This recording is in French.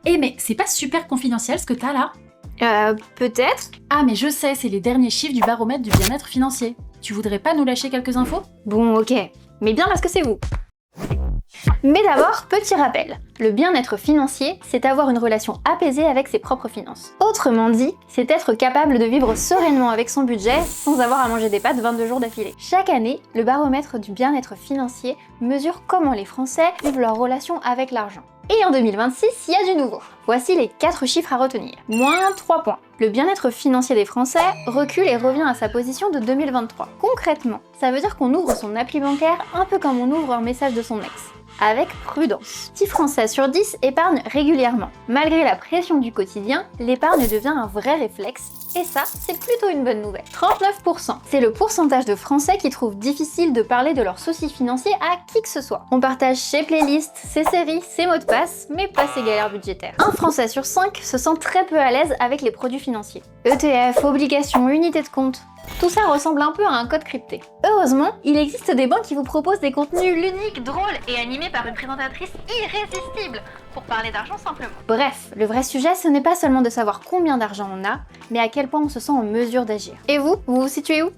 Eh mais c'est pas super confidentiel ce que t'as là? Peut-être. Ah mais je sais, c'est les derniers chiffres du baromètre du bien-être financier. Tu voudrais pas nous lâcher quelques infos? Bon, ok. Mais bien parce que c'est vous. Mais d'abord, petit rappel. Le bien-être financier, c'est avoir une relation apaisée avec ses propres finances. Autrement dit, c'est être capable de vivre sereinement avec son budget sans avoir à manger des pâtes 22 jours d'affilée. Chaque année, le baromètre du bien-être financier mesure comment les Français vivent leur relation avec l'argent. Et en 2026, il y a du nouveau. Voici les 4 chiffres à retenir. Moins 3 points. Le bien-être financier des Français recule et revient à sa position de 2023. Concrètement, ça veut dire qu'on ouvre son appli bancaire un peu comme on ouvre un message de son ex. Avec prudence. 6 Français sur 10 épargnent régulièrement. Malgré la pression du quotidien, l'épargne devient un vrai réflexe, et ça, c'est plutôt une bonne nouvelle. 39%, c'est le pourcentage de Français qui trouvent difficile de parler de leurs soucis financiers à qui que ce soit. On partage ses playlists, ses séries, ses mots de passe, mais pas ses galères budgétaires. Un Français sur 5 se sent très peu à l'aise avec les produits financiers. ETF, obligations, unités de compte. Tout ça ressemble un peu à un code crypté. Heureusement, il existe des banques qui vous proposent des contenus ludiques, drôles et animés par une présentatrice irrésistible pour parler d'argent simplement. Bref, le vrai sujet, ce n'est pas seulement de savoir combien d'argent on a, mais à quel point on se sent en mesure d'agir. Et vous, vous vous situez où ?